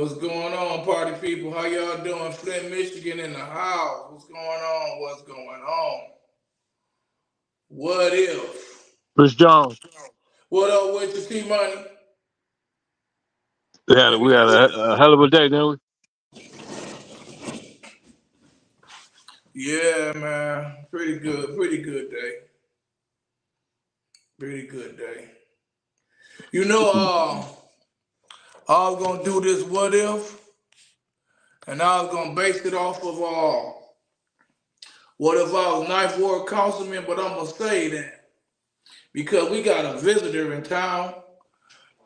What's going on, party people? How y'all doing? Flint, Michigan in the house. What's going on? What's going on? What if? Chris Jones. What up with your T Money? We had a hell of a day, didn't we? Yeah, man. Pretty good. Pretty good day. Pretty good day. You know, I was gonna do this what if, and I was gonna base it off of what if I was Ninth Ward councilman, but I'm gonna say that because we got a visitor in town,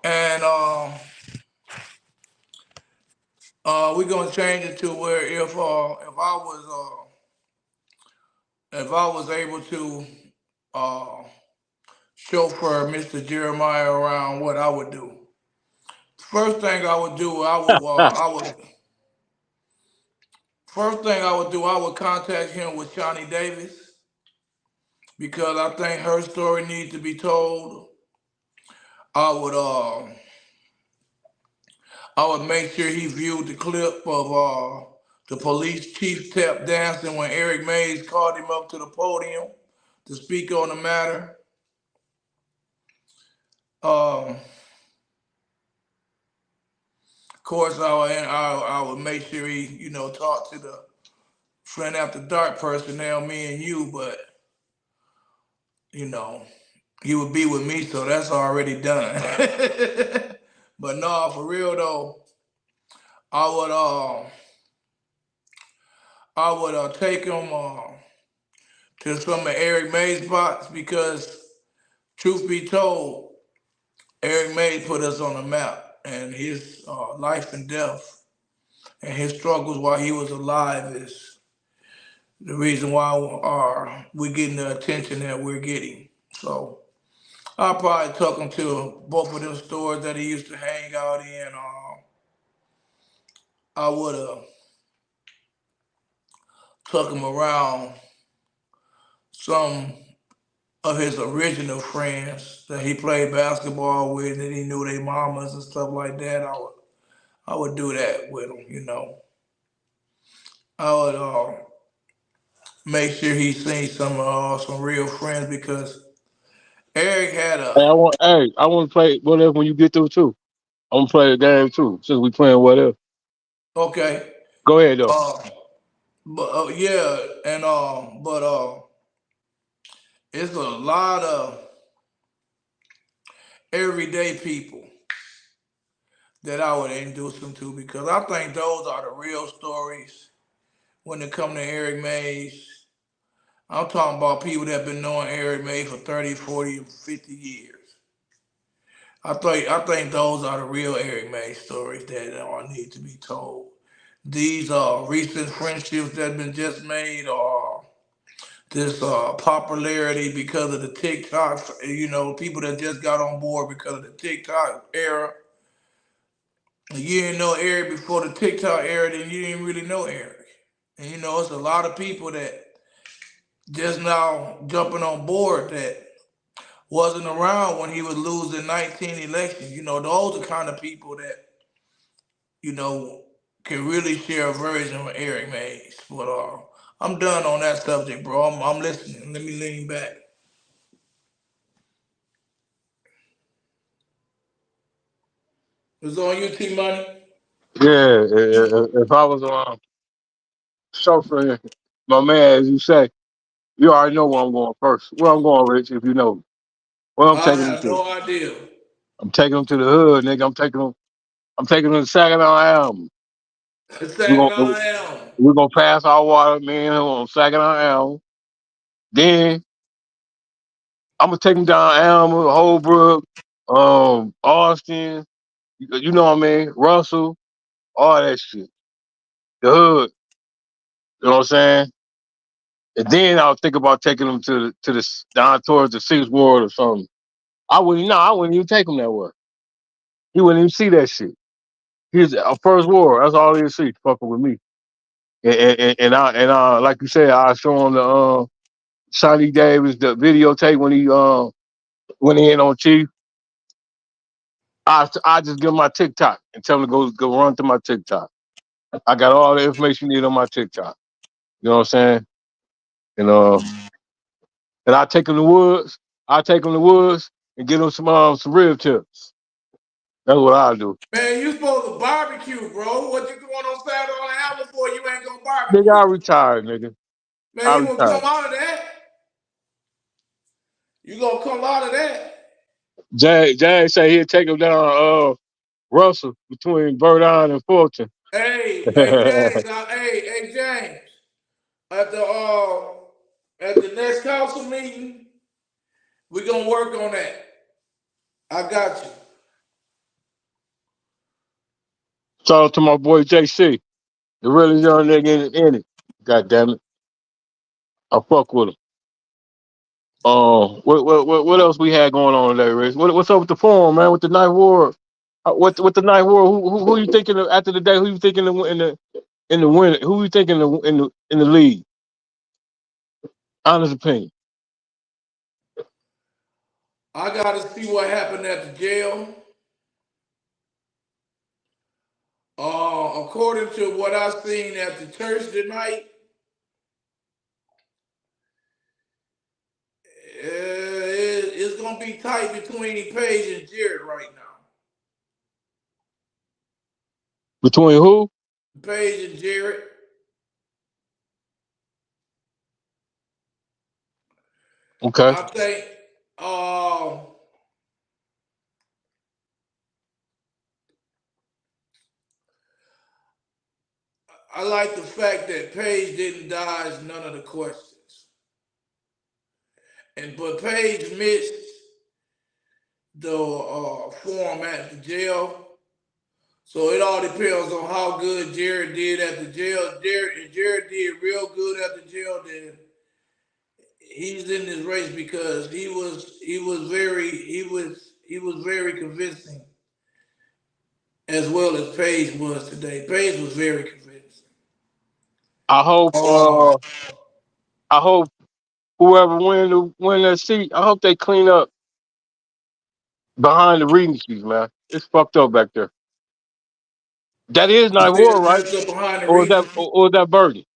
and we're gonna change it to where if I was able to uh chauffeur Mr. Jeremiah around, what I would do. First thing I would do, I would contact him with Shawnee Davis because I think her story needs to be told. I would I would make sure he viewed the clip of the police chief tap dancing when Eric Mays called him up to the podium to speak on the matter. Of course, I would make sure he, talk to the Flint After Dark personnel, me and you, but, you know, he would be with me, so that's already done. But no, for real though, I would take him to some of Eric Mays spots because, truth be told, Eric May put us on the map, and his life and death and his struggles while he was alive is the reason why we're getting the attention that we're getting. So I probably took him to both of them stores that he used to hang out in. I would have took him around some of his original friends that he played basketball with, and he knew their mamas and stuff like that. I would do that with him. I would make sure he seen some real friends because Eric had a I want to play what if when you get through too. I want to play the game too since we playing what if. okay, Go ahead though. uh, but yeah, and but it's a lot of everyday people that I would introduce them to because I think those are the real stories when it come to Eric Mays. I'm talking about people that have been knowing Eric Mays for 30, 40, 50 years. I think those are the real Eric May stories that need to be told. These recent friendships that have been just made, or this popularity because of the TikTok, people that just got on board because of the TikTok era. You didn't know Eric before the TikTok era, then you didn't really know Eric. And it's a lot of people that just now jumping on board that wasn't around when he was losing 19 elections. Those are kind of people that you know, can really share a version with Eric Mays. But I'm done on that subject, bro. I'm listening. Let me lean back. It's on you, T Money. Yeah, if I was chauffeuring my man, as you say, you already know where I'm going first. Where I'm going, Rich, if you know. Where I'm I taking him have to. no idea. I'm taking him to the hood, nigga. I'm taking him to Saginaw Elm. We're Second gonna I am. we're gonna pass our water, man, on Saginaw Elm. Then I'm gonna take him down Alma, Holbrook, Austin, you know what I mean, Russell, all that shit. The hood, you know what I'm saying? And then I'll think about taking him to the down towards the sixth ward or something. I wouldn't even take him that way. He wouldn't even see that shit. He's a first ward. That's all he'll see, fucking with me. And like you said, I show him the Sonny Davis the videotape when he went in on Chief. I just give them my TikTok and tell them to go run through my TikTok. I got all the information you need on my TikTok. You know what I'm saying? And and I take them to woods. I take them to woods and get them some rib tips. That's what I do. Man, you supposed to barbecue, bro. What you going on Saturday on the hammer for? You ain't gonna Nigga, barbecue. I retired, nigga. Man, I you gonna retired. come out of that? You gonna come out of that? Jay say he'll take him down Russell between Bird Island and Fulton. Hey James, hey James. At the next council meeting, we gonna work on that. I got you. Shout out to my boy JC, the really young nigga in it. God damn it. I fuck with him. What else we had going on today, Rich? What's up with the forum, man? With the Ninth Ward? With the Ninth Ward? Who you thinking after the day? Who you thinking in the win? Who you thinking in the league? Honest opinion. I gotta see what happened at the jail. According to what I seen at the church tonight, it's gonna be tight between Paige and Jared right now. Between who? Paige and Jared. Okay. I think uh, I like the fact that Paige didn't dodge none of the questions. But Paige missed the forum at the jail. So it all depends on how good Jared did at the jail. If Jared did real good at the jail, then he's in this race because he was very convincing as well as Paige was today. Paige was very convincing. I hope Uh, I hope whoever win that seat, I hope they clean up behind the Regencies, man. It's fucked up back there. That is you Ninth say it's Ward, right? messed up behind the Or is that Regency. or is that Birdie?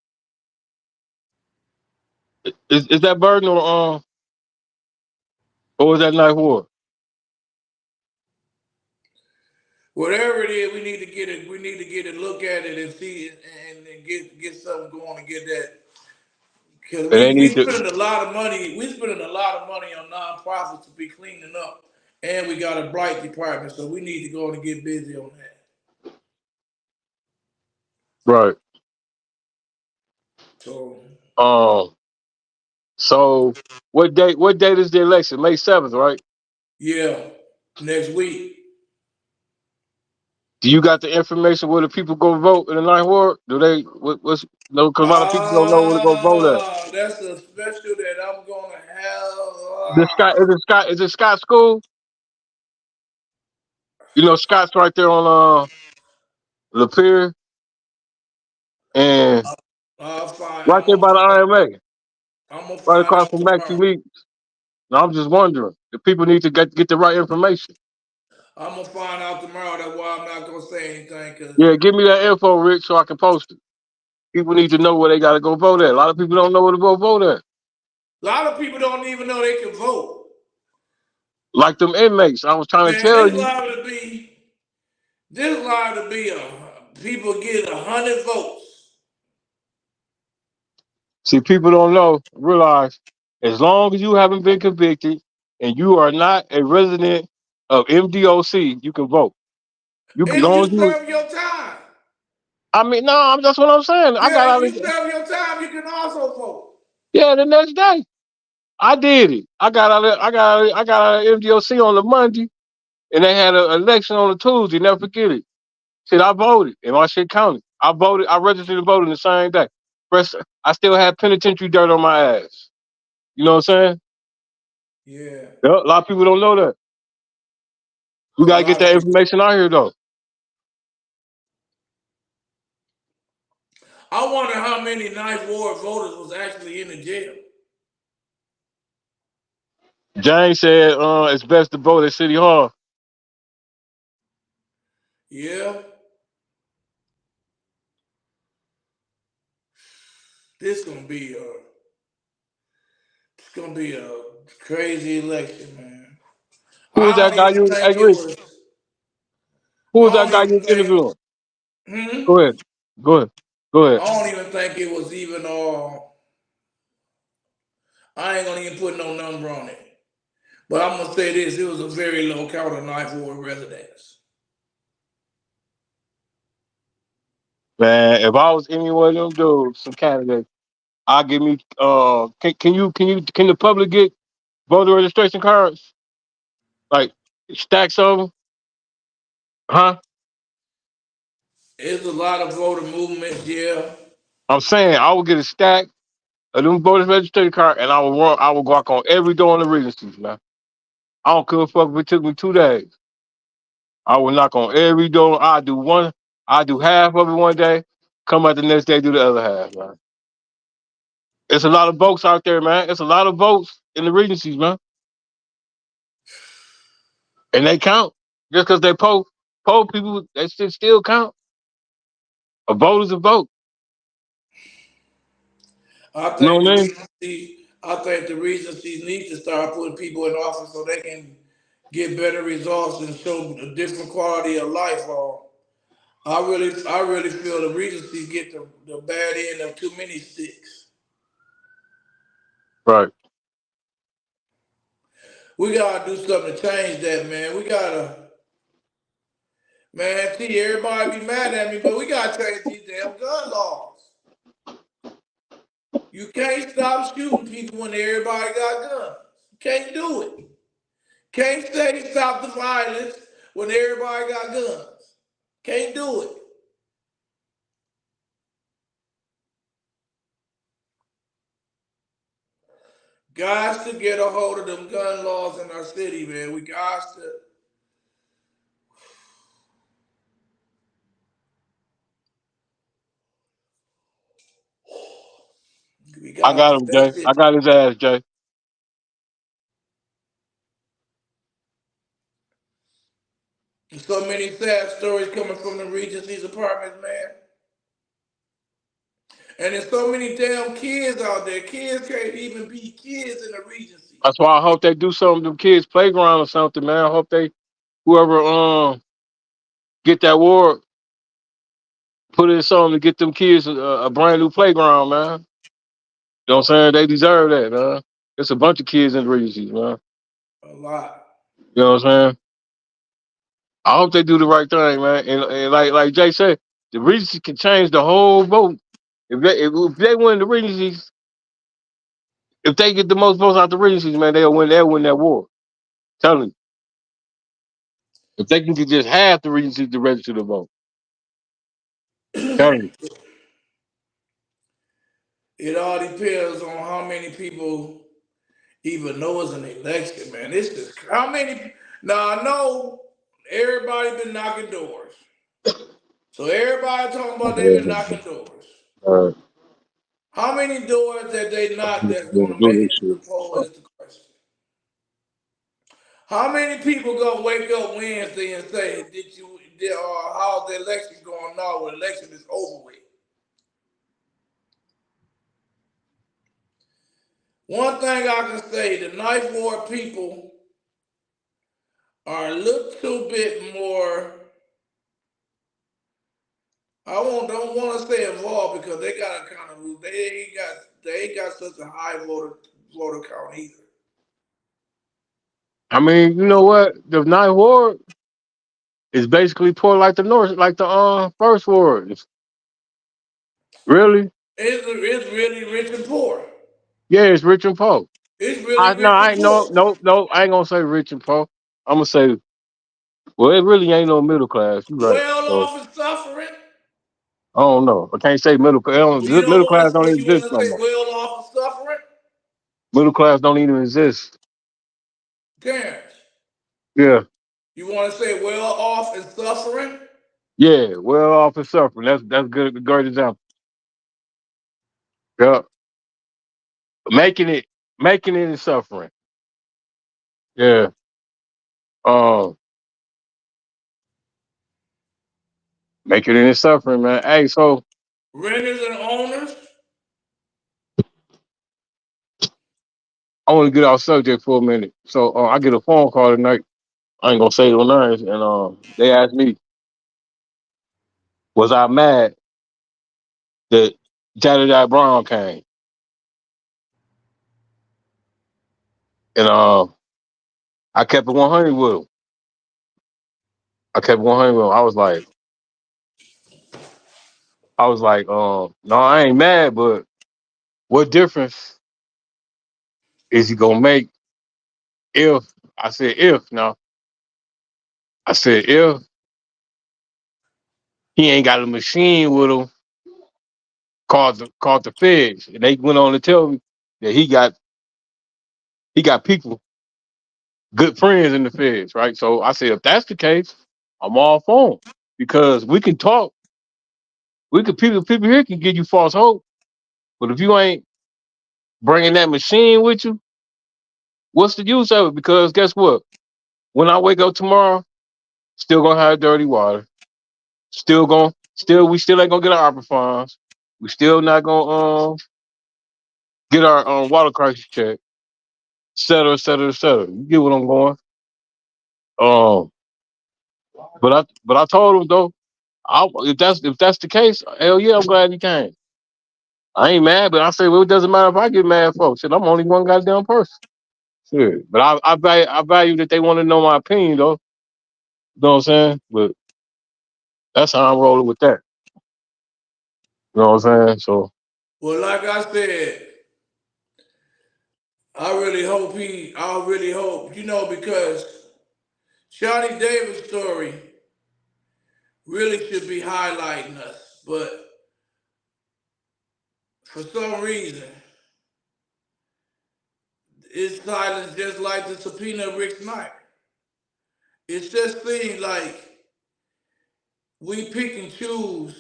Is that Burden or is that Ninth Ward? Whatever it is, we need to get it. We need to get a look at it and see it and get something going and get that. Because And they we need to spending a lot of money. We spending a lot of money on nonprofits to be cleaning up, and we got a blight department, so we need to go and get busy on that. right. So Um so what date is the election? May 7th, right? yeah, next week. Do you got the information where the people go vote in the Ninth Ward? Do they what's no because a lot of people don't know where to go vote at. That's a special that I'm gonna have. Is it Scott School? You know Scott's right there on Lapeer and I'll find. right there by the IMA, I'm gonna right find across out from Maxie tomorrow. Meeks. Now I'm just wondering if people need to get the right information. I'm gonna find out tomorrow. That's why I'm not gonna say anything. Cause Yeah, give me that info, Rich, so I can post it. People need to know where they got to go vote at. A lot of people don't know where to go vote at. a lot of people don't even know they can vote. Like them inmates, I was trying to Man, tell you. this liable to be people get 100 votes. See, people don't realize, as long as you haven't been convicted and you are not a resident of MDOC, you can vote. You as If long you as you. serve your time. I mean, no, that's what I'm saying. I Yeah, got if out you of serve your time, you can also vote. yeah the next day. I did it. I got out of MDOC on the Monday, and they had an election on the Tuesday. Never forget it. Shit, I voted, and my shit counted. I voted. I registered to vote in the same day. Rest, I still had penitentiary dirt on my ass. You know what I'm saying? Yeah, Yeah, a lot of people don't know that. We a gotta get lot of that people. information out here though. I wonder how many Ninth Ward voters was actually in the jail. James said it's best to vote at City Hall. Yeah, this gonna be a it's gonna be a crazy election, man. Who was I that don't guy even you? Hey, think it Rich, was. who was I that don't guy even you was think. interviewing? Hmm? Go ahead. Go ahead. Go ahead. I don't even think it was even. I ain't gonna even put no number on it. But I'm gonna say this: it was a very low count of Ninth Ward residents. Man, if I was any one of them dudes, some candidates, I give me can the public get voter registration cards? Like stacks of them? Huh? It's a lot of voter movements, yeah. I'm saying I would get a stack of them voter registration card and I would walk on every door in the Regency, man. I don't give a fuck if it took me 2 days. I would knock on every door. I do half of it one day, come out the next day, do the other half, man. It's a lot of votes out there, man. It's a lot of votes in the Regencies, man. And they count. Just because they poll people, they should still count. A vote is a vote. I You know think what the I mean? Regency, I think the Regencies need to start putting people in office so they can get better results and show a different quality of life. Or I really feel the Regencies get the bad end of too many sticks. Right. We gotta do something to change that, man. We gotta, man. See, everybody be mad at me, but we gotta change these damn gun laws. You can't stop shooting people when everybody got guns. You can't do it. Can't say stop the violence when everybody got guns. Can't do it. Guys to get a hold of them gun laws in our city, man. We I gotta got get him, that Jay. I shit. got his ass, Jay. There's so many sad stories coming from the Regency's apartments, man. And there's so many damn kids out there. Kids can't even be kids in the Regency. That's why I hope they do something to them kids' playground or something, man. I hope they whoever get that award put in something to get them kids a brand new playground, man. You know what I'm saying? They deserve that, man. It's a bunch of kids in the Regencies, man. A lot. You know what I'm saying? I hope they do the right thing, man. And like Jay said, the Regency can change the whole vote. If they win the Regencies, if they get the most votes out the Regencies, man, they'll win that war. Telling you. If they can get just half the Regencies to register the vote. Telling you. It all depends on how many people even know it's an election, man. This is how many. Now I know everybody been knocking doors, so everybody talking about they been knocking doors. Uh, How many doors that they knock that's do gonna make this it to the shit. poll is the question. How many people gonna wake up Wednesday and say, how's the election going now? When the election is over with. One thing I can say, the Ninth Ward people are a little bit more. Don't want to say involved because they got a kind of they ain't got such a high voter count either. I mean, you know what? The Ninth Ward is basically poor like the North, like the First Ward. Really? It's really rich and poor. Yeah, it's rich and poor. It's really No, rich I and ain't no, poor. no, no. I ain't gonna say rich and poor. I'm gonna say, well, it really ain't no middle class. You right? Well So off and suffering. I don't know. I can't say middle class. You don't Middle class want to don't say even you exist want to no say more. well off and suffering. Middle class don't even exist. Terrence, Yeah, you want to say well off and suffering? yeah. Well off and suffering. That's good. A great example. Yeah, making it, making it and suffering. Yeah. Um. Make it any suffering, man. Hey, so Renters and owners. I want to get off subject for a minute. So I get a phone call tonight. I ain't gonna say no names, and they asked me, was I mad that Jada Brown came? And I kept it 100 with him. I kept it 100 with him. No, I ain't mad, but what difference is he gonna make if I said if now? I said if he ain't got a machine with him called the feds, and they went on to tell me that he got people, good friends in the feds, right? So I said if that's the case, I'm all for him because we can talk. We can people here can give you false hope, but if you ain't bringing that machine with you, what's the use of it? Because guess what? When I wake up tomorrow, still gonna have dirty water. We still ain't gonna get our opera funds. We still not gonna get our water crisis check, et cetera, et cetera, et cetera. You get what I'm going? Um, but I told him though, if that's the case, hell yeah, I'm glad he came. I ain't mad, but I say, well, it doesn't matter if I get mad, folks. Shit, I'm only one goddamn person. Shit. But I value that they want to know my opinion though. You know what I'm saying? But that's how I'm rolling with that. You know what I'm saying? So Well, like I said, I really hope, because Shawty Davis' story really should be highlighting us. But for some reason, it's silenced just like the subpoena of Rick Snyder. It just seems like we pick and choose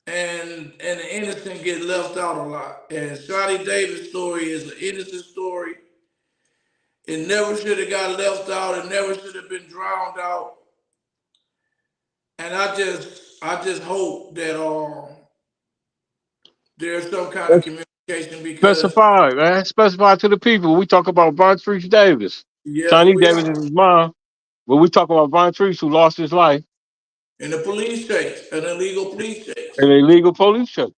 and the innocent get left out a lot. And Shawty Davis' story is an innocent story. It never should have got left out. It never should have been drowned out. And I just hope that there's some kind of communication because specify, man. Specify to the people. We talk about Von Treese Davis. yes, Chinese we Davis is are his mom. But we talk about Von Treese who lost his life in the police chase, an illegal police chase. in a illegal police check.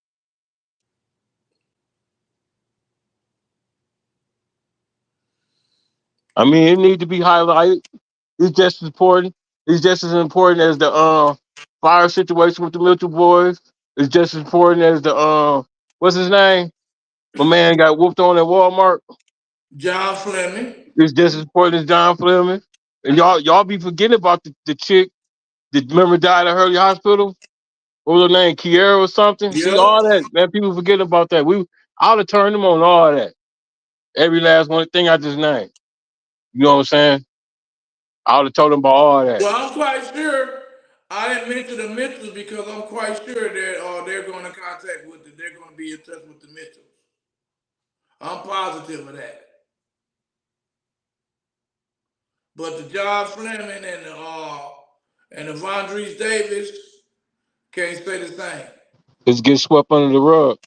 I mean, it needs to be highlighted. It's just as important. It's just as important as the fire situation with the Mitchell boys. It's just as important as the what's his name? My man got whooped on at Walmart. John Fleming. It's just as important as John Fleming. And y'all be forgetting about the chick that remember died at Hurley Hospital. What was her name? Kiera or something? See, all Yep. that, man, people forget about that. I would have turned them on all that. Every last one thing I just named. You know what I'm saying? I would have told them about all that. Well, I'm quite sure I didn't mention the Mitchells because I'm quite sure that they're going to contact with they're going to be in touch with the Mitchells. I'm positive of that. But the John Fleming and the Vondrese Davis can't say the same. Just get swept under the rug.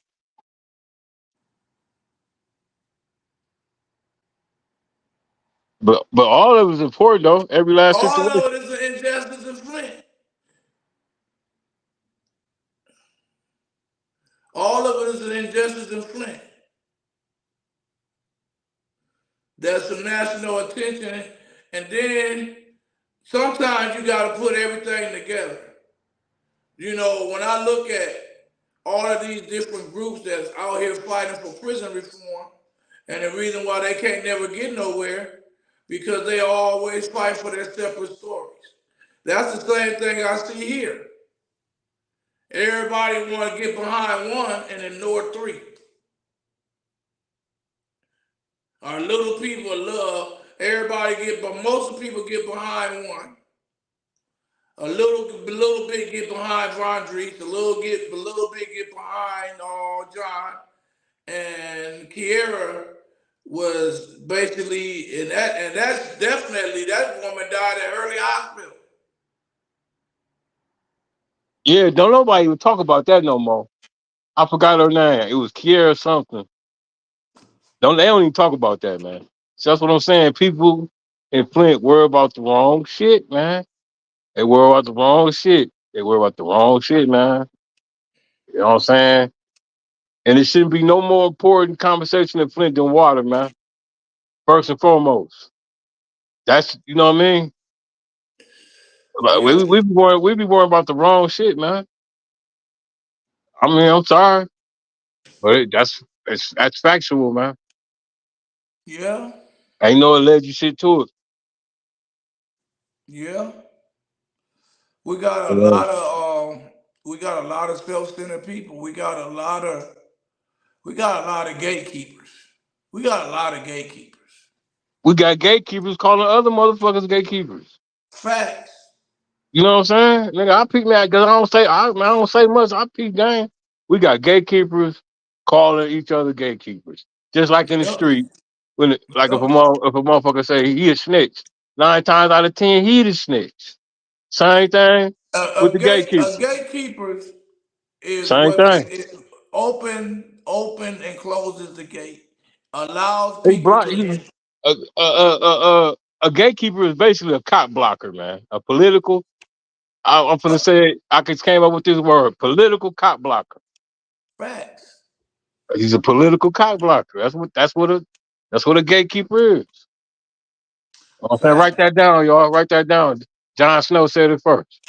But all of it is important though. Every last All situation. of it is an injustice in Flint. All of it is an injustice in Flint. There's some national attention, and then sometimes you got to put everything together. When I look at all of these different groups that's out here fighting for prison reform, and the reason why they can't never get nowhere, because they always fight for their separate stories. That's the same thing I see here. Everybody want to get behind one and ignore three. Our little people love but most of the people get behind one. A little bit get behind Vondrese, a little bit get behind John, and Kiera was basically and that's definitely that woman died at Hurley Hospital. Yeah, don't nobody even talk about that no more. I forgot her name. It was Kiera something. They don't even talk about that, man. So that's what I'm saying. People in Flint worry about the wrong shit, man. They worry about the wrong shit. They worry about the wrong shit, man. You know what I'm saying? And it shouldn't be no more important conversation in Flint than water, man. First and foremost. That's you know what I mean? Like, Yeah, we be worrying about the wrong shit, man. I mean, I'm sorry, but that's factual, man. yeah, Ain't no alleged shit to it. yeah. We got a Yeah. lot of we got a lot of self-centered people. We got a lot of gatekeepers. We got a lot of gatekeepers. We got gatekeepers calling other motherfuckers gatekeepers. Facts. You know what I'm saying? Nigga, I peep that because I don't say much. I peep game. We got gatekeepers calling each other gatekeepers. Just like in the Yep. street, like Yep. if a motherfucker say he a snitch, 9 times out of 10 he the snitch. Same thing with the A gatekeepers. gatekeepers is Same what thing. it open and closes the gate, allows He people block. to enter. A gatekeeper is basically a cop blocker, man. A political. I'm gonna say it. I just came up with this word: political cop blocker. Facts. He's a political cop blocker. That's what a gatekeeper is. I'm saying, write Facts. that down, y'all. Write that down. Jon Snow said it first.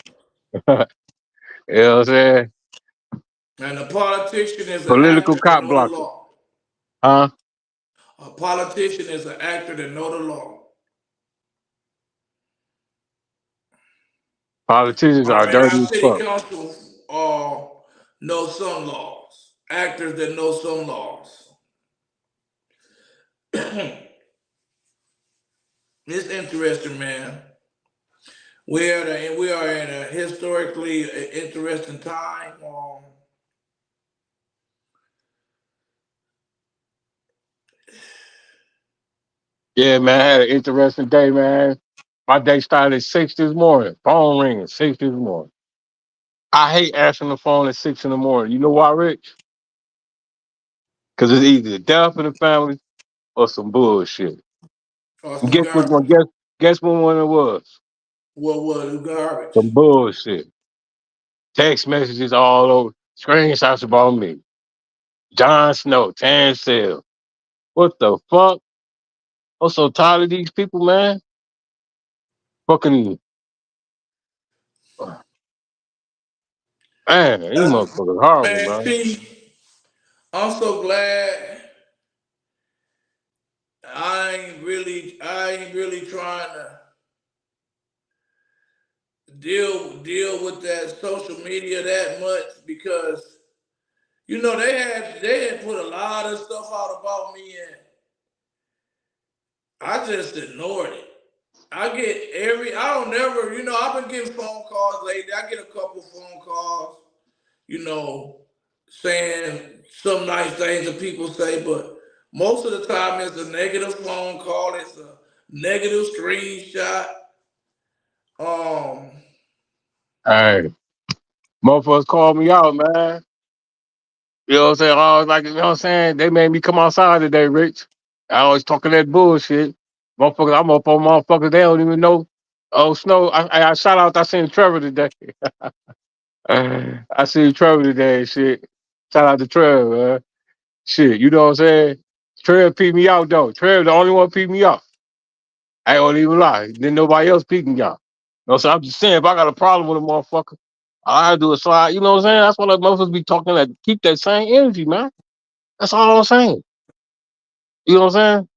You know what I'm saying? And a politician is an Political actor that cop know the blocker. law. Huh? A politician is an actor that know the law. Politicians All are right, our dirty as city fuck. council know some laws. Actors that know some laws. It's interesting, man. We are in a historically interesting time. Yeah, man. I had an interesting day, man. My day started at 6 this morning. Phone ringing, 6 this morning. I hate answering the phone at 6 in the morning. You know why, Rich? Because it's either death in the family or some bullshit. Or And some guess what one? garbage. Guess what one it was? What was garbage? Some bullshit. Text messages all over. Screenshots about me. Jon Snow, Tan Sale. What the fuck? I'm so tired of these people, man. Fucking man, these Uh, motherfuckers horrible, man, man. see, I'm so glad I ain't really trying to deal with that social media that much because they had put a lot of stuff out about me and I just ignored it. I don't never, I've been getting phone calls lately. I get a couple phone calls, you know, saying some nice things that people say, but most of the time it's a negative phone call, it's a negative screenshot. Um, Hey, motherfuckers call me out, man. You know what I'm saying? I was like, you know what I'm saying? They made me come outside today, Rich. I always talking that bullshit. Motherfuckers, I'm up on motherfuckers. They don't even know. Oh, Snow. I shout out. I seen Trevor today. I seen Trevor today and shit. Shout out to Trevor, man. Shit, you know what I'm saying? Trevor peed me out, though. Trevor, the only one peed me off. I ain't gonna even lie. Then nobody else peed me out. No, so I'm just saying, if I got a problem with a motherfucker, all I do is slide. You know what I'm saying? That's why the motherfuckers be talking that keep that same energy, man. That's all I'm saying. You know what I'm saying?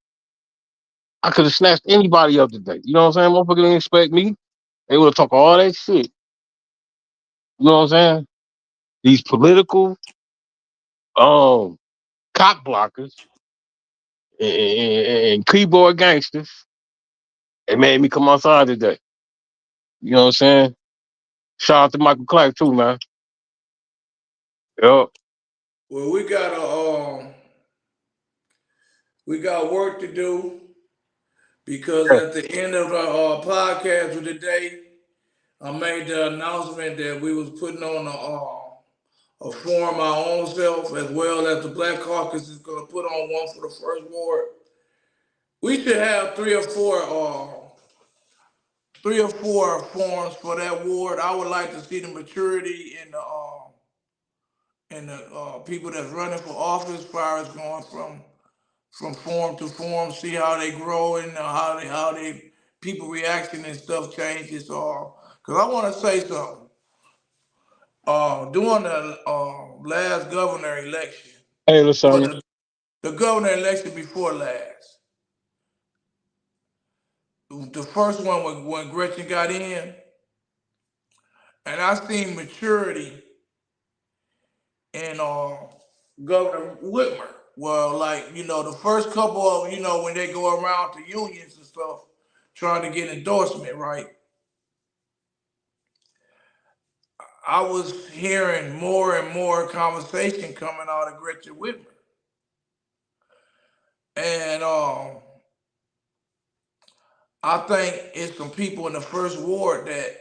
I could have snatched anybody up today. You know what I'm saying? Motherfucker didn't expect me. They would have talked all that shit. You know what I'm saying? These political um cock blockers and keyboard gangsters, they made me come outside today. You know what I'm saying? Shout out to Michael Clark too, man. Yup. well, we got work to do because Yeah. at the end of the podcast of the day, I made the announcement that we was putting on a forum our own self, as well as the Black Caucus is going to put on one for the first ward. We should have three or four forums for that ward. I would like to see the maturity in the people that's running for office, as far as going from forum to forum, see how they grow and how they people reaction and stuff changes. Cause I want to say something. During the last governor election, Hey, or Lasagna. the governor election before last, the first one when Gretchen got in, and I seen maturity in Governor Whitmer. Well, like, the first couple of, when they go around to unions and stuff trying to get endorsement, right? I was hearing more and more conversation coming out of Gretchen Whitmer. And I think it's some people in the first ward that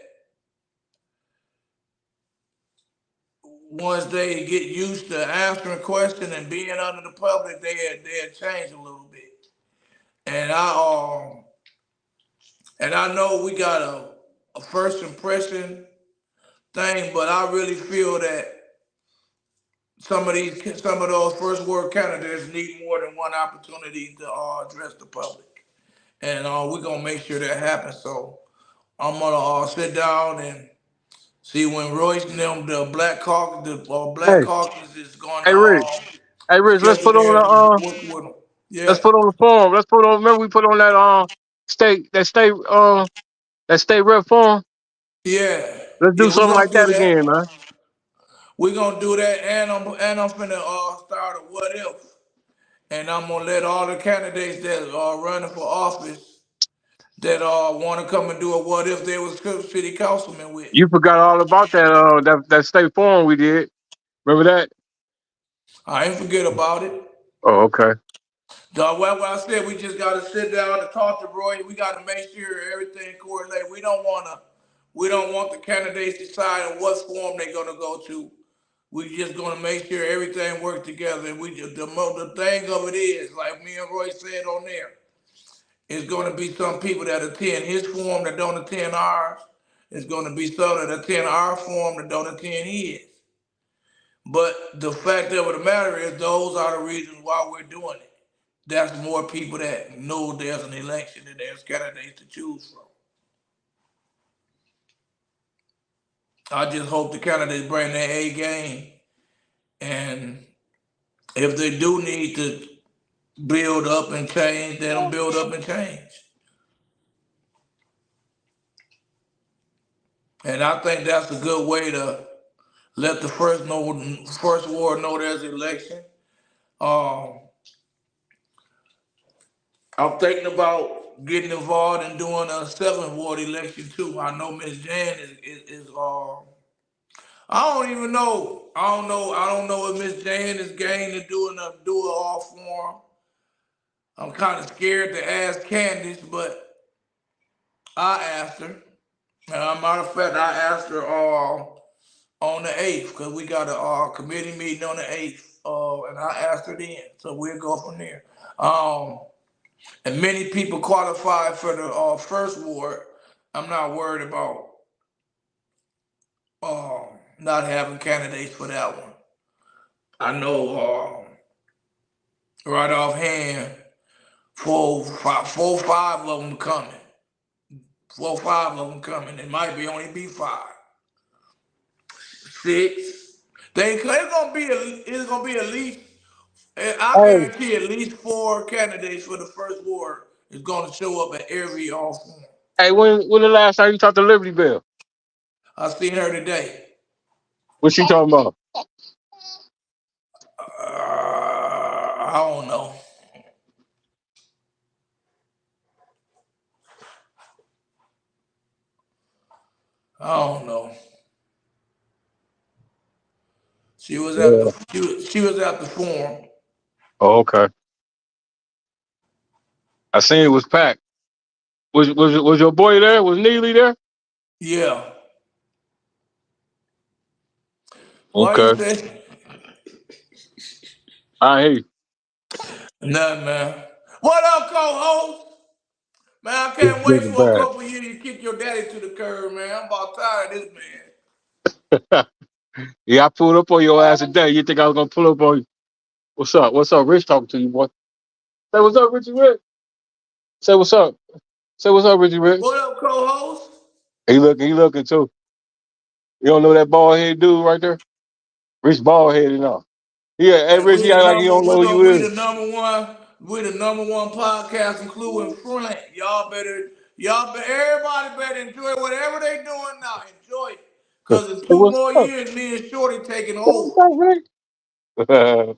once they get used to answering questions and being under the public, they change a little bit. And I know we got a first impression thing, but I really feel that some of those first word candidates need more than one opportunity to address the public, and we're gonna make sure that happens. So I'm gonna sit down and see when Royce and them, the Black Hey, Caucus is gonna hey, Rich. Hey, Rich. Let's schedule put on theirs to the work with them. let's Yeah, put on the forum. Let's put on. Remember we put on that state rep forum. yeah, Let's do yeah. We're something gonna like do that that. again, man. We're gonna do that, and I'm finna start a what if. And I'm gonna let all the candidates that are running for office that want to come and do a what if they was city councilman with. You forgot all about that state forum we did. Remember that? I ain't forget about it. Oh, okay. What I said, we just gotta sit down and talk to Roy. We gotta make sure everything correlates. We don't want the candidates deciding what form they're gonna go to. We just gonna make sure everything works together. And the thing of it is, like me and Roy said on there, it's going to be some people that attend his forum that don't attend ours. It's going to be some that attend our forum that don't attend his. But the fact of the matter is, those are the reasons why we're doing it. That's more people that know there's an election and there's candidates to choose from. I just hope the candidates bring their A game. And if they do need to build up and change, let them build up and change. And I think that's a good way to let the first ward know there's an election. Um, I'm thinking about getting involved in doing a seventh ward election too. I know Miss Jan is. I don't even know. I don't know if Miss Jan is game to do it all for him. I'm kind of scared to ask Candace, but I asked her. Matter of fact, I asked her on the 8th because we got a committee meeting on the 8th, and I asked her then. So we'll go from there. Um, and many people qualified for the first ward. I'm not worried about not having candidates for that one. I know right offhand, five of them coming. 4, 5 of them coming. It might be only be 5, 6. It's gonna be at least. I Hey, guarantee at least 4 candidates for the first ward is gonna show up at every forum. hey, when the last time you talked to Liberty Bell? I seen her today. What she talking about? I don't know. I don't know. She was at Yeah. the she was at the forum. Oh, okay. I seen it was packed. Was your boy there? Was Neely there? Yeah. Why you Okay. say I hear you. nothing, man? What up, co-host? Man, I This can't wait nigga for a bad. couple years to kick your daddy to the curb, man. I'm about tired of this man. Yeah, I pulled up on your ass today. You think I was gonna pull up on you? What's up? What's up? Rich talking to you, boy. Say what's up, Richie Rich. Say what's up. Say what's up, Richie Rich. What up, co-host? He looking too. You don't know that bald head dude right there? Rich bald head enough. Yeah, hey And Rich, he act like he don't know who you we is. the number one, we the number one podcast, including Flint. Everybody better enjoy whatever they doing now. Enjoy it, Say cause in two what's more up? years, me and Shorty taking Say over. what's up, Rich?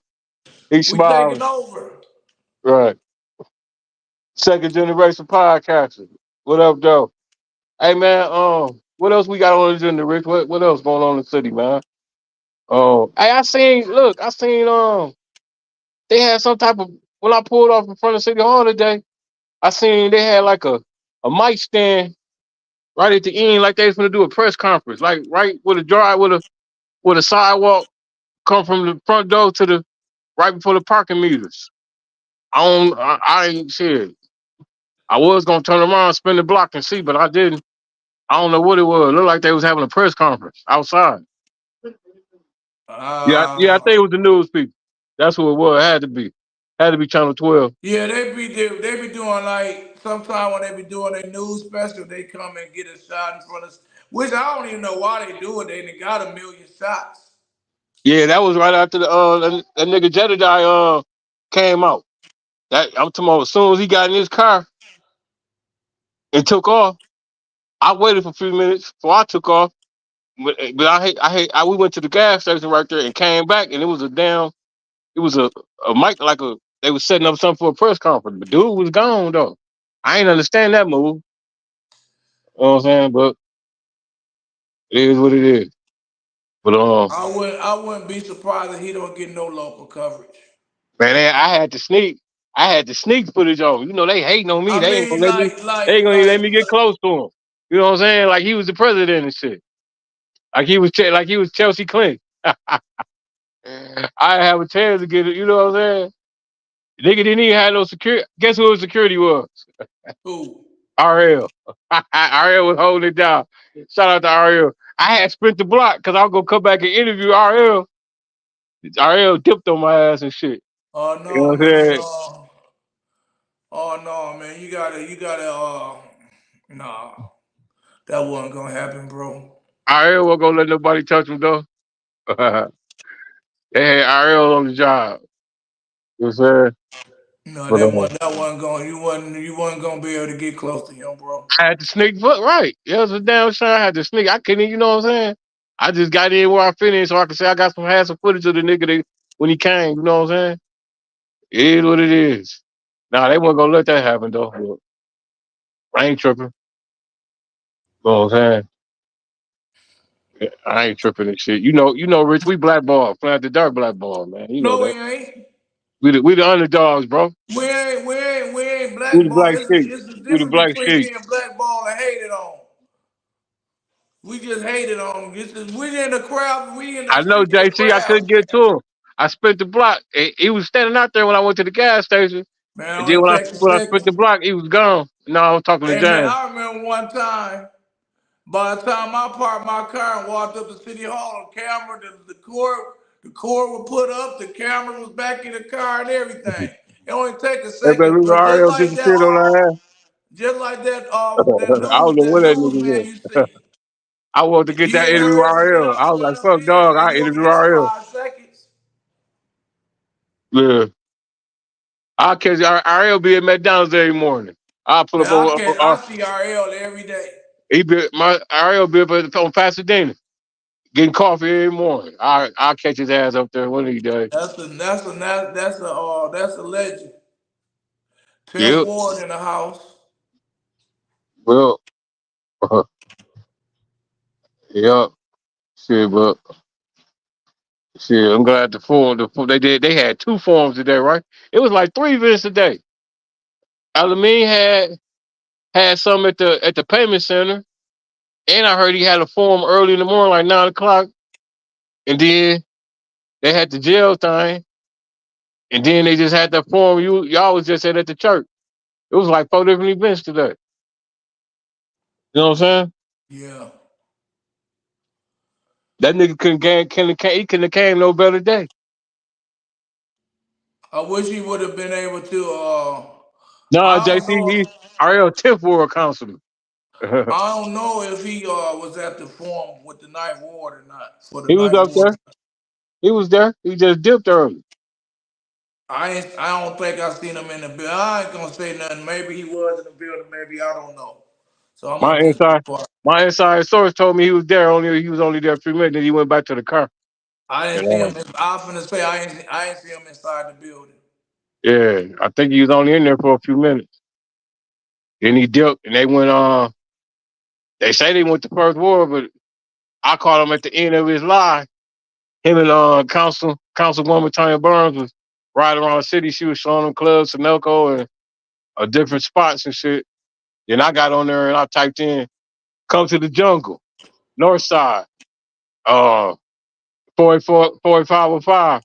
He's We taking smiling. over. Right. Second generation podcaster. What up, Joe? Hey man, what else we got on the agenda, Rich? What else going on in the city, man? Hey, I seen they had some type of when I pulled off in front of City Hall today, I seen they had like a mic stand right at the end, like they was gonna do a press conference, like right with a drive with a sidewalk come from the front door to the right before the parking meters. I ain't shit. I was gonna turn around, spin the block and see, but I didn't. I don't know what it was. It looked like they was having a press conference outside. Yeah, I think it Uh, was the news people. That's who it was. It had to be. Had to be Channel 12. yeah, they be doing like sometime when they be doing their news special, they come and get a shot in front of us, which I don't even know why they do it. They got a million shots. Yeah, that was right after that nigga Jedediah came out. That I'm talking about as soon as he got in his car and took off, I waited for a few minutes before I took off. But we went to the gas station right there and came back and it was a mic like they was setting up something for a press conference. But dude was gone though. I ain't understand that move. You know what I'm saying? But it is what it is. But I wouldn't be surprised if he don't get no local coverage. man, I had to sneak footage off. You know they hating on me. I They ain't gonna mean, let me. They ain't gonna even let me get close to him. You know what I'm saying? Like he was the president and shit. Like he was Chelsea Clinton. I have a chance to get it. You know what I'm saying? Nigga didn't even have no security. Guess who his security was? who? RL. RL was holding it down. Shout out to RL. I had spent the block because I was gonna come back and interview RL. RL dipped on my ass and shit. Oh You know no, what I'm man. saying? Oh no, man. You gotta. Nah, that wasn't gonna happen, bro. RL wasn't gonna let nobody touch him though. They had RL on the job. You know what I'm saying? No, But that wasn't going. You wasn't gonna be able to get close to him, bro. I had to sneak foot right. Yeah, it was a damn shame I had to sneak. I couldn't, you know what I'm saying? I just got in where I finished so I could say I got some footage of the nigga when he came, you know what I'm saying? It is what it is. Nah, they wasn't gonna let that happen though. But I ain't tripping. You know what I'm saying? Yeah, I ain't tripping and shit. Rich, we blackball, playing the dark blackball, man. You know No, we that. ain't. We the underdogs, bro. We ain't We the blackball. black This sheep. is the We the difference black between sheep. being blackball and hated on. We just hated on. We in the crowd. We in I the know seat of the JC, I crowd, couldn't get man. to him. I spent the block. He was standing out there when I went to the gas station. Man, And then only take a when I spent second. the block, he was gone. No, I was talking to Hey, man, James. I remember one time. By the time I parked my car and walked up to City Hall on camera, the cord was put up, the camera was back in the car and everything. It only take a That baby second, but RL disappeared on that just like ass. I don't know what that that nigga newsman was. you see. I wanted to get You that ain't interview heard you RL. know, I was you like, know what I fuck mean? dog, I You only interview got RL. 5 seconds. Yeah. I'll catch RL be at McDonald's every morning. I'll pull Man, up over I see RL every day. he be my RL be up on Pasadena. Getting coffee every morning. I'll catch his ass up there one of these days. That's a legend. 10th Yep. Ward in the house. Well, yep. Shit, but shit, I'm glad they had two forums today, right? It was like three events today. Alameen had some at the payment center, and I heard he had a forum early in the morning, like 9 o'clock. and then they had the jail thing, and then they just had that forum. Y'all was just at the church. It was like 4 different events today. You know what I'm saying? Yeah. That nigga he couldn't have came no better day. I wish he would have been able to. Nah, I don't JC, know. he's our 10th world counselor. I don't know if he was at the forum with the Ninth Ward or not for the He was Ninth up Ward. there. He was there. He just dipped early. I don't think I seen him in the building. I ain't gonna say nothing. Maybe he was in the building. Maybe I don't know. So I'm My gonna just be inside quiet. my inside source told me he was there. He was only there a few minutes. Then he went back to the car. I didn't see him. And, I was finna say I ain't see him inside the building. yeah, I think he was only in there for a few minutes. Then he dipped, and they went on. They say they went to first war, but I caught him at the end of his lie. Him and Councilwoman Tanya Burns was riding around the city. She was showing them clubs, Sunoco, and different spots and shit. Then I got on there and I typed in "Come to the jungle, North Side, uh, 484, 48505."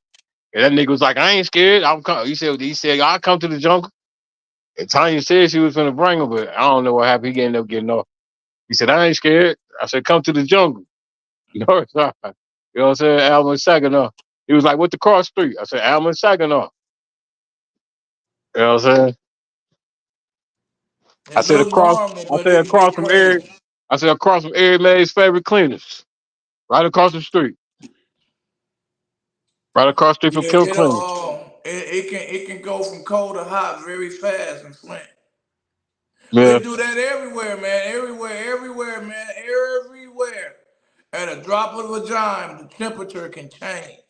And that nigga was like, "I ain't scared. I'm come." He said, "I'll come to the jungle." And Tanya said she was gonna bring him, but I don't know what happened. He ended up getting off. He said, "I ain't scared." I said, "Come to the jungle, North Side." You know what I'm saying? Alma and Saginaw. He was like, "What the cross street?" I said, "Alma and Saginaw." You know what I'm saying? I It said looked across. normal, I but said it can across get from Eric. crazy. I said across from Eric May's favorite cleaners, right across the street, right across the street from Yeah, Kill Cleaners. it can go from cold to hot very fast in Flint. Yeah. It do that everywhere, man. Everywhere, man. Everywhere. At a drop of a dime, the temperature can change.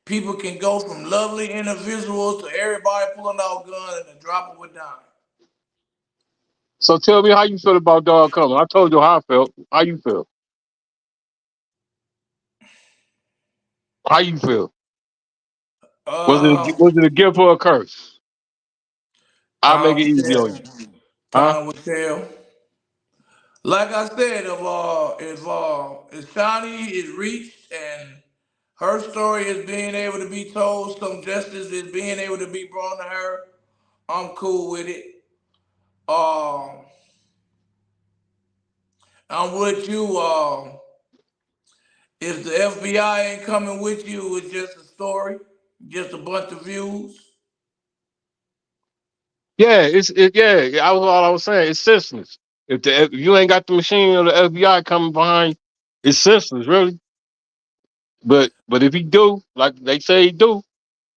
People can go from lovely individuals to everybody pulling out guns at a drop of a dime. So tell me how you feel about dog coming. I told you how I felt. How you feel? How you feel? Uh, Was it a gift or a curse? I'll make time it will easy on tell. you. Huh? Time will tell. Like I said, if Shani is reached and her story is being able to be told, some justice is being able to be brought to her, I'm cool with it. Um, I'm with you. If the FBI ain't coming with you, it's just a story, just a bunch of views. Yeah, yeah. I was all I was saying. It's senseless. If you ain't got the machine or the FBI coming behind, it's senseless, really. But if he do, like they say he do,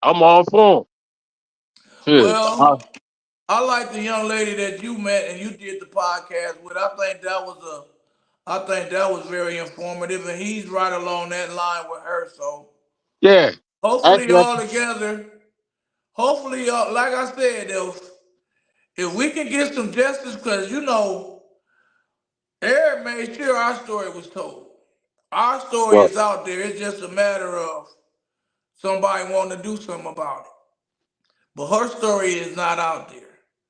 I'm all for him. Shit. Well, I like the young lady that you met and you did the podcast with. I think that was very informative, and he's right along that line with her. So Yeah. hopefully, Actually, all together, hopefully, like I said, if we can get some justice, because Eric made sure our story was told. Our story well, is out there. It's just a matter of somebody wanting to do something about it. But her story is not out there.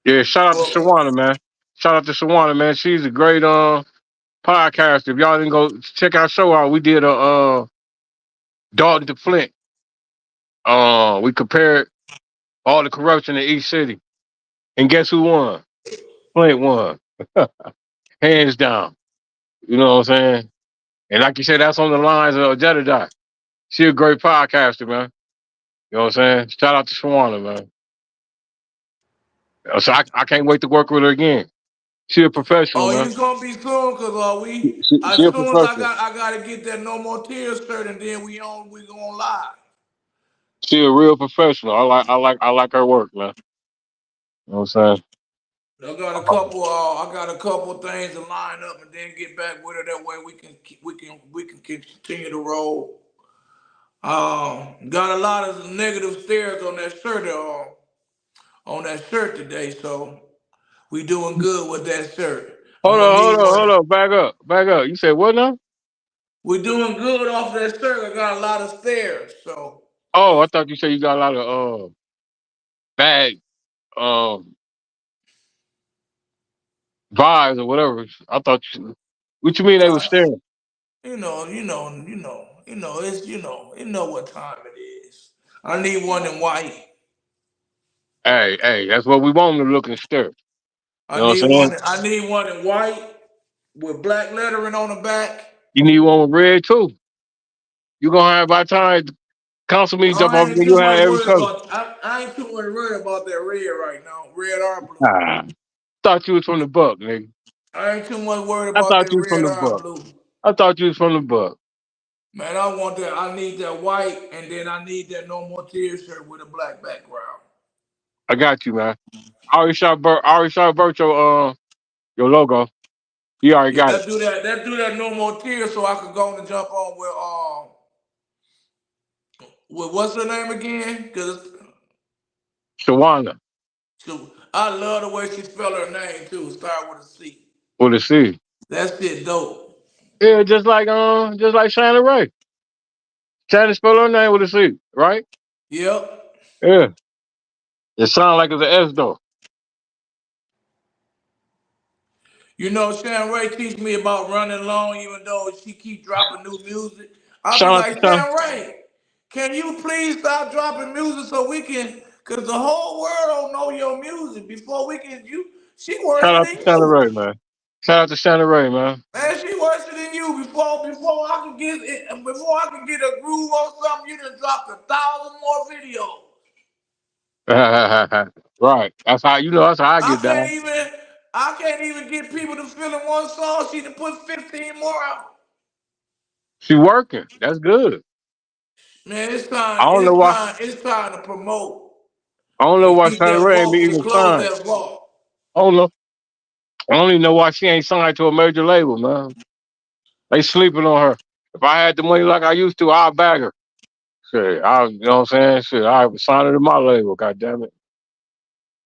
yeah. Shout out to Well, Shawana, man. Shout out to Shawana, man. She's a great podcast. If y'all didn't go check our show out, we did a Dalton to Flint. We compared all the corruption in each city, and guess who won? Flint won, hands down. You know what I'm saying? And like you said, that's on the lines of Jedediah. She a great podcaster, man. You know what I'm saying? Shout out to Shawana, man. So I can't wait to work with her again. She a professional, oh, man. you gonna be soon, cause She as a soon as professional. I gotta get that no more tears shirt, and then we going live. She a real professional. I like her work, man. You know what I'm I got a couple things to line up, and then get back with her. That way we can continue to roll. Got a lot of negative stares on that shirt today, so we doing good with that shirt. I'm Hold gonna on, hold need on, one. hold on. Back up, back up. You said what now? We doing good off that shirt. I got a lot of stares, so. Oh, I thought you said you got a lot of bad um vibes or whatever. I thought you. What you mean they were Uh, staring? you know. you know what time it is. I need one in white. Hey, that's what we want them to look and stare. You I know what need I'm saying? one. I need one in white with black lettering on the back. You need one with red too. You gonna have by the time council meeting jump off, I ain't then too you have much every worried color. about. I ain't too much worried about that red right now. Red or blue. Ah, thought you was from the buck, nigga. I ain't too much worried I about thought that you was from red the or buck. blue. I thought you was from the buck. Man, I want that. I need that white, and then I need that No More Tears shirt with a black background. I got you, man. I already shot Bert your logo. He already Yeah, got it. let's do that. Let's do that No More Tears, so I could go on and jump on with what's her name again? Cause Shawana I love the way she spell her name too. Start with a C. with a C. That shit dope. Yeah, just like Shannon Ray. Shannon spell her name with a C, right? Yep. Yeah. It sounds like it's an S though. You know, Shan Ray teach me about running long, even though she keep dropping new music. I'll be Shout out to like, Shannon. Shan Ray, can you please stop dropping music so we can? Cause the whole world don't know your music before we can. She worse Shout out to than Shannon you. Ray, man. Shout out to Shannon Ray, man. Man, she worse than you. Before I can get it, before I can get a groove on something, you done dropped 1,000 more videos. Right. That's how you know that's how I I get can't down. even I can't even get people to feel in one song. She done put 15 more out. She working. That's good. Man, I don't know why. it's time to promote I don't know and why keep Shannon that Ray ain't vault to even close signed. that vault. I don't know. I don't even know why she ain't signed to a major label, man. They sleeping on her. If I had the money like I used to, I'd bag her. Shit, you know what I'm saying? Shit, I would sign her to my label. God damn it,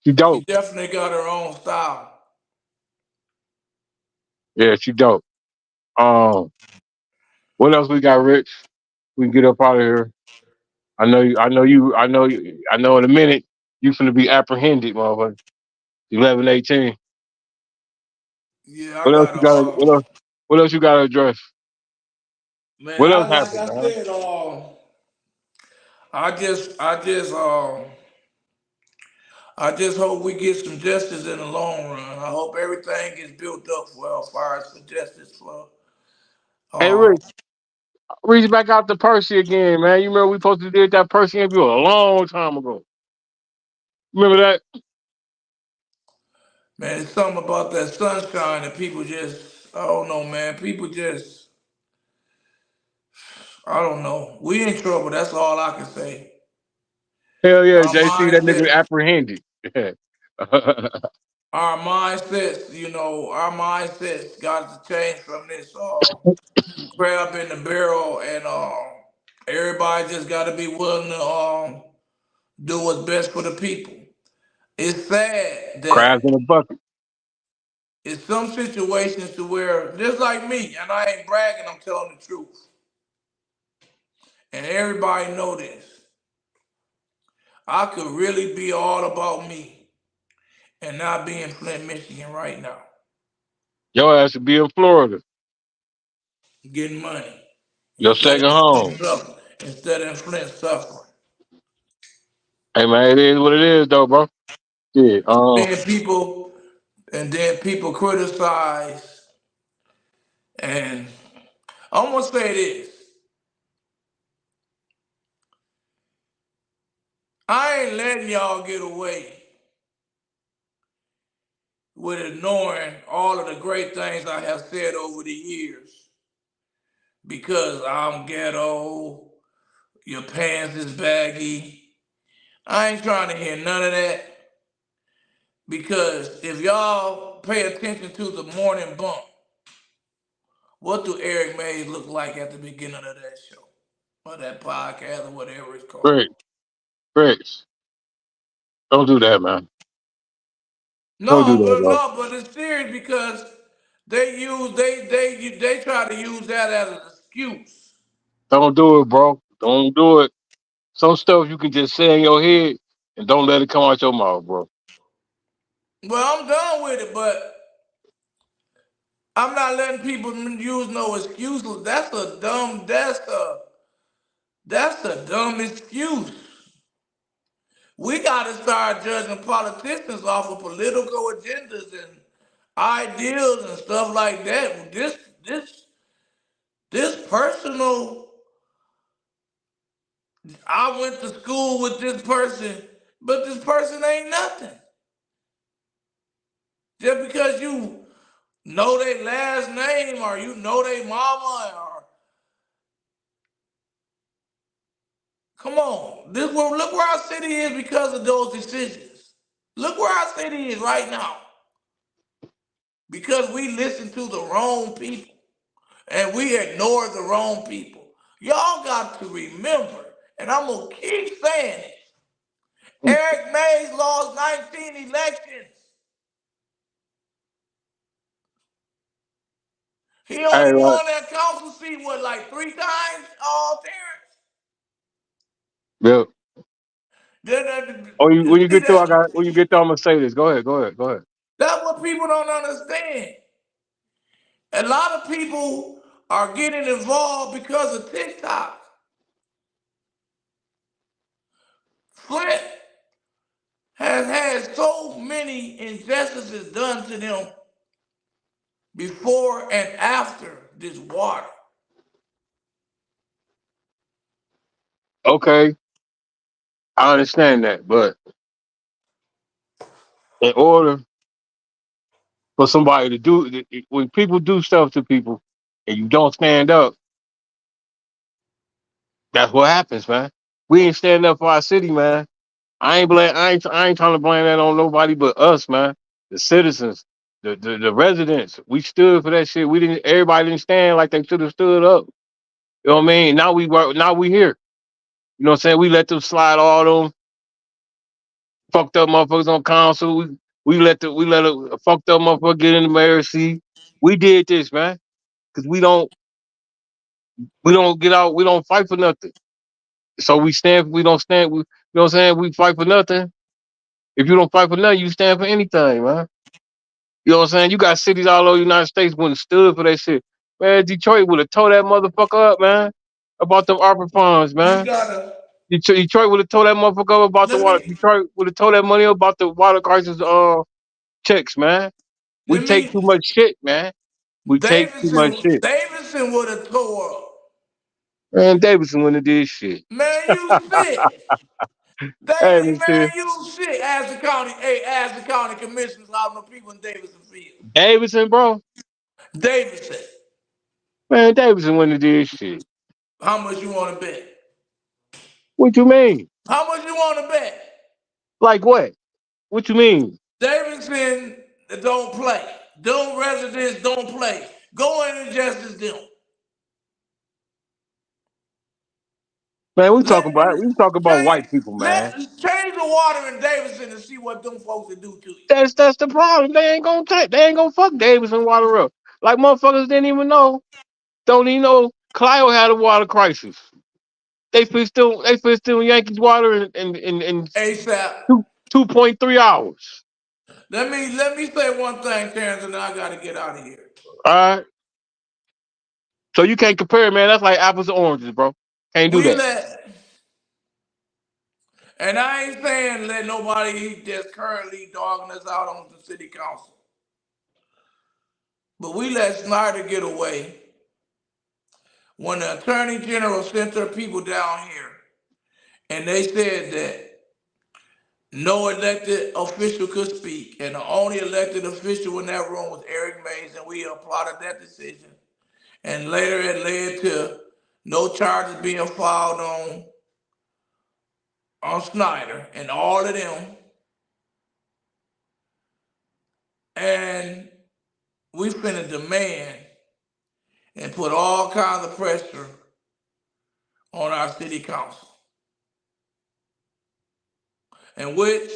she She dope. definitely got her own style. Yeah, she dope. Um, what else we got, Rich? We can get up out of here. I know you. I know you. I know you. I know in a minute you finna be apprehended, motherfucker. 11:18. Yeah, I What else got you a got? What else? What else you got to address? man. What else I like happened, I man? said, I just hope we get some justice in the long run. I hope everything gets built up well as far as for justice for Hey, um Rich, reach back out to Percy again, man. You remember we supposed to did that Percy interview a long time ago. Remember that? man, it's something about that sunshine that people just I don't know, man. People just I don't know. We in trouble. That's all I can say. Hell yeah, Our JC, that nigga mindset, apprehended. our mindsets got to change from this crab in the barrel, and everybody just got to be willing to do what's best for the people. It's sad Crabs in that a bucket. it's some situations to where just like me, and I ain't bragging, I'm telling the truth, and everybody know this. I could really be all about me and not be in Flint, Michigan right now, Your ass should be in Florida. getting money Your instead of second in Flint home. suffering. Instead of in Flint suffering. Hey man, it is what it is though, bro. Yeah. Then people then people criticize, and I'm gonna say this. I ain't letting y'all get away with ignoring all of the great things I have said over the years because I'm ghetto, your pants is baggy. I ain't trying to hear none of that because if y'all pay attention to the morning bump, what do Eric Mays look like at the beginning of that show or that podcast or whatever it's called? Rick, Rich, don't do that, man. Don't do No, that, but bro. no, but it's serious because they try to use that as an excuse. Don't do it, bro. Don't do it. Some stuff you can just say in your head and don't let it come out your mouth, bro. Well, I'm done with it, but I'm not letting people use no excuses. That's a dumb. That's a. That's a dumb excuse. We got to start judging politicians off of political agendas and ideals and stuff like that. This personal. I went to school with this person, but this person ain't nothing. Just because you know their last name or you know their mama or come on. Look where our city is because of those decisions. Look where our city is right now. Because we listen to the wrong people and we ignore the wrong people. Y'all got to remember, and I'm gonna keep saying it. Eric Mays lost 19 elections. He Hey, only right. won that council seat, what, like 3 times, Yeah. Terrence? Oh, when you See get through, that? when you get through, I'm gonna say this. Go ahead. Go ahead. Go ahead. That's what people don't understand. A lot of people are getting involved because of TikTok. Flint has had so many injustices done to them before and after this water. Okay, I understand that, but in order for somebody to do, when people do stuff to people, and you don't stand up, that's what happens, man. We ain't standing up for our city, man. I ain't trying to blame that on nobody but us, man. The citizens, the residents. We stood for that shit. We didn't. Everybody didn't stand like they should have stood up. You know what I mean? Now we here. You know what I'm saying? We let them slide all them fucked up motherfuckers on council. We let a fucked up motherfucker get in the mayor's seat. We did this, man, because we don't get out. We don't fight for nothing. So we stand. We don't stand. You know what I'm saying? We fight for nothing. If you don't fight for nothing, you stand for anything, man. You know what I'm saying? You got cities all over the United States wouldn't stood for that shit. Man, Detroit would have tore that motherfucker up, man. About them ARPA funds, You man. gotta Detroit would have told that motherfucker up about the let water. me Detroit would have told that money up about the water crisis checks, man. We let take me too much shit, man. We take too much shit. Davidson would have tore up. Man, Davidson wouldn't have did shit. Man, you sick. Hey, David, man, Mister you sick. Ask the county commissioners how the people in Davidson feel. Davidson, bro. Davidson, Man, Davidson wouldn't have did shit. how much you want to bet? What you mean? How much you want to bet? Like what? What you mean? Davidson don't play. Them residents don't play. Go in and justice them. Man, Let we talking about white people, man. change the water in Davidson and see what them folks will do to you. That's the problem. They ain't gonna fuck Davidson water up. Like motherfuckers didn't even know. Don't even know Clio had a water crisis. They fixed them Yankees water in ASAP. 2.3 hours. Let me say one thing, Terrence, and then I gotta get out of here. All right. So you can't compare, man. That's like apples and oranges, bro. Can't do We that. let And I ain't saying let nobody that's currently dogging us out on the city council. But we let Snyder get away when the attorney general sent her people down here and they said that no elected official could speak and the only elected official in that room was Eric Mays, and we applauded that decision. And later it led to no charges being filed on Snyder and all of them. And we finna demand and put all kinds of pressure on our city council. And which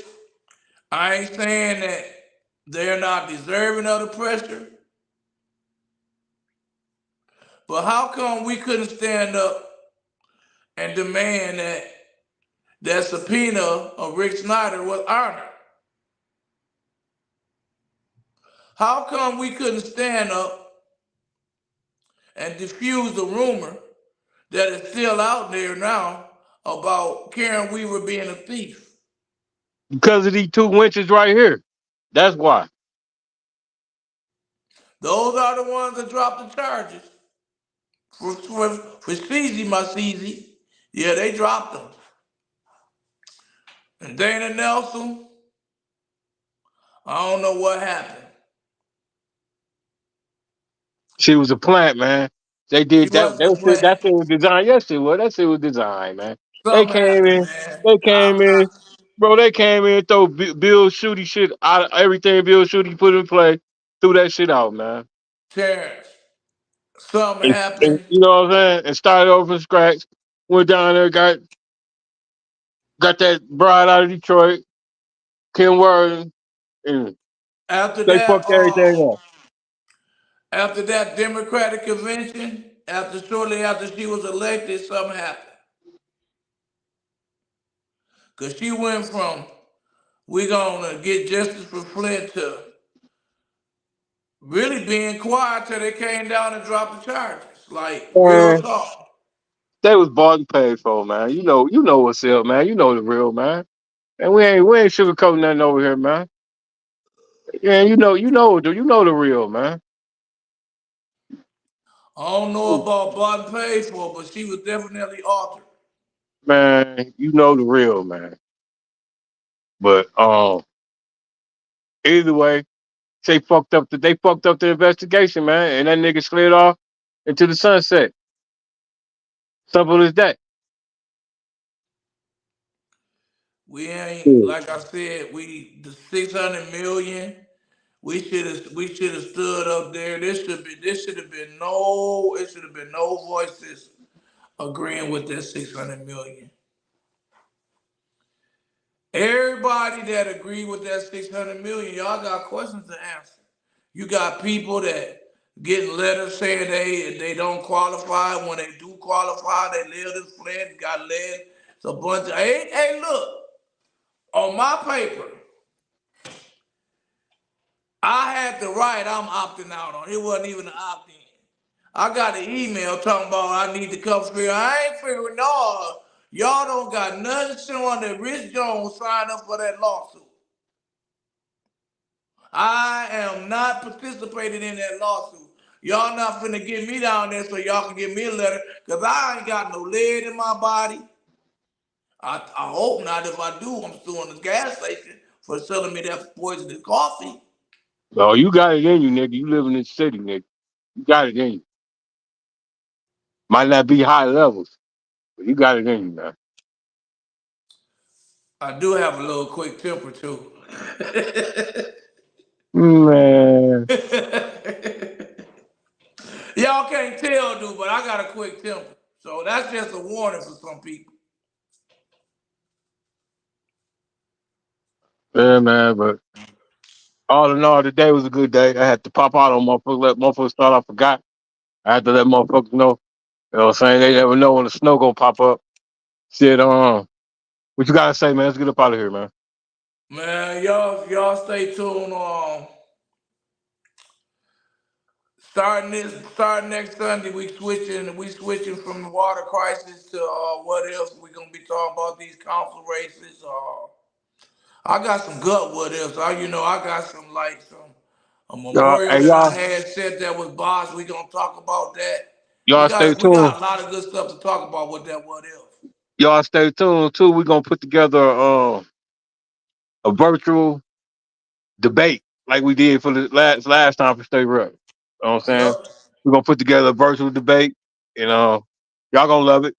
I ain't saying that they're not deserving of the pressure, but how come we couldn't stand up and demand that subpoena of Rick Snyder was honored? How come we couldn't stand up and diffuse the rumor that is still out there now about Karen Weaver being a thief. Because of these two wenches right here. That's why. Those are the ones that dropped the charges for Ceasy, my Ceasy. Yeah, they dropped them. And Dana Nelson, I don't know what happened. She was a plant, man. They She did that. wasn't a plant. That shit was designed. Yes, it was. That shit was designed, man. They Something came happened, in. man. They came I'm in, not bro. They came in, throw Bill Shooty shit out of everything Bill Shooty put in play. Threw that shit out, man. Terrence. Something And happened you know what I'm saying? And started over from scratch. Went down there, got that bride out of Detroit, Kim Worthing, and after they that. fucked everything up. After that Democratic convention, shortly after she was elected, something happened. Cause she went from we gonna get justice for Flint to really being quiet till they came down and dropped the charges. Like real Man, talk. they was bought and paid for, man. You know what's up, man. You know the real, man. And we ain't sugarcoating nothing over here, man. Yeah, you know the real, man. I don't know about bought and paid for, but she was definitely altered. Man, you know the real, man. But either way, they fucked up the investigation, man, and that nigga slid off into the sunset. Simple as that. We ain't Yeah. like I said. We the 600 million. We should have stood up there. This should have been no. It should have been no voices agreeing with that 600 million. Everybody that agreed with that 600 million, y'all got questions to answer. You got people that getting letters saying they don't qualify. When they do qualify, they live in Flint, got lead. It's a bunch of hey look on my paper. I had to write I'm opting out on. It wasn't even an opt in. I got an email talking about I need to come figure. I ain't figuring no. Y'all don't got nothing showing that Rich Jones signed up for that lawsuit. I am not participating in that lawsuit. Y'all not finna get me down there so y'all can give me a letter, cause I ain't got no lead in my body. I hope not. If I do, I'm suing the gas station for selling me that poisonous coffee. Oh, you got it in you, nigga. You live in this city, nigga. You got it in you. Might not be high levels, but you got it in you, man. I do have a little quick temper too. Man, Y'all can't tell, dude, but I got a quick temper. So that's just a warning for some people. yeah, man. But all in all, today was a good day. I had to pop out on motherfuckers, let motherfuckers start. I forgot. I had to let motherfuckers know. You know what I'm saying? They never know when the snow gonna pop up. Shit, what you gotta say, man? Let's get up out of here, man. Man, y'all stay tuned. Starting next Sunday, we switching from the water crisis to what else we gonna be talking about these council races. I got some gut what ifs. I got some like some a memorial Hey, that I had set that was boss. We gonna talk about that. We y'all stay got we tuned. got a lot of good stuff to talk about with that what if. Y'all stay tuned too. We're gonna put together a virtual debate like we did for the last time for state rep. You know what I'm saying? Yup. We're gonna put together a virtual debate, and y'all gonna love it.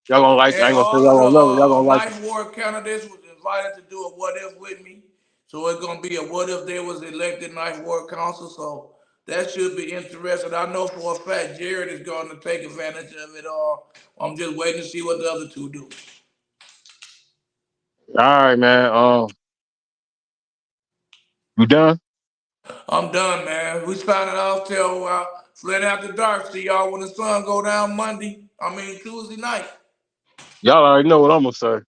Y'all gonna like it. I And ain't gonna say all y'all of the gonna love it. Y'all gonna like it. ninth ward candidates was invited to do a what if with me. So it's gonna be a what if they was elected ninth ward council. So that should be interesting. I know for a fact Jared is going to take advantage of it all. I'm just waiting to see what the other two do. All right, man. You done? I'm done, man. We signing off till Flint after dark. See y'all when the sun go down Tuesday night. Y'all already know what I'm gonna say.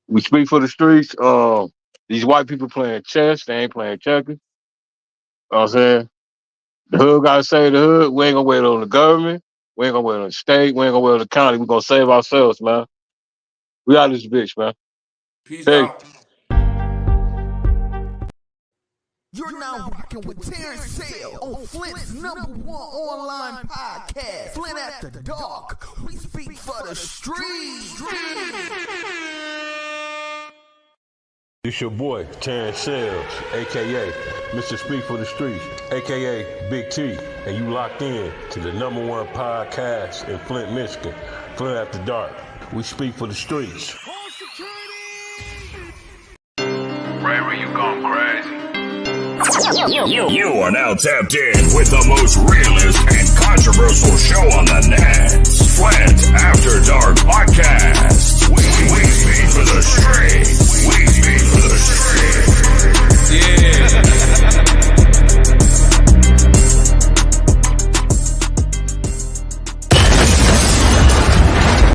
We speak for the streets. These white people playing chess. They ain't playing checkers. You know what I'm saying? The hood gotta say the hood. We ain't gonna wait on the government. We ain't gonna wait on the state. We ain't gonna wait on the county. We gonna save ourselves, man. We out of this bitch, man. Peace Hey. out. You're now rocking with Terrence Sale on Flint's #1 online podcast, Flint After Dark. We speak for the streets. It's your boy, Terrence Sales, a.k.a. Mr. Speak for the Streets, a.k.a. Big T, and you locked in to the #1 podcast in Flint, Michigan, Flint After Dark. We speak for the streets. Ray, you gone crazy. You are now tapped in with the most realest and controversial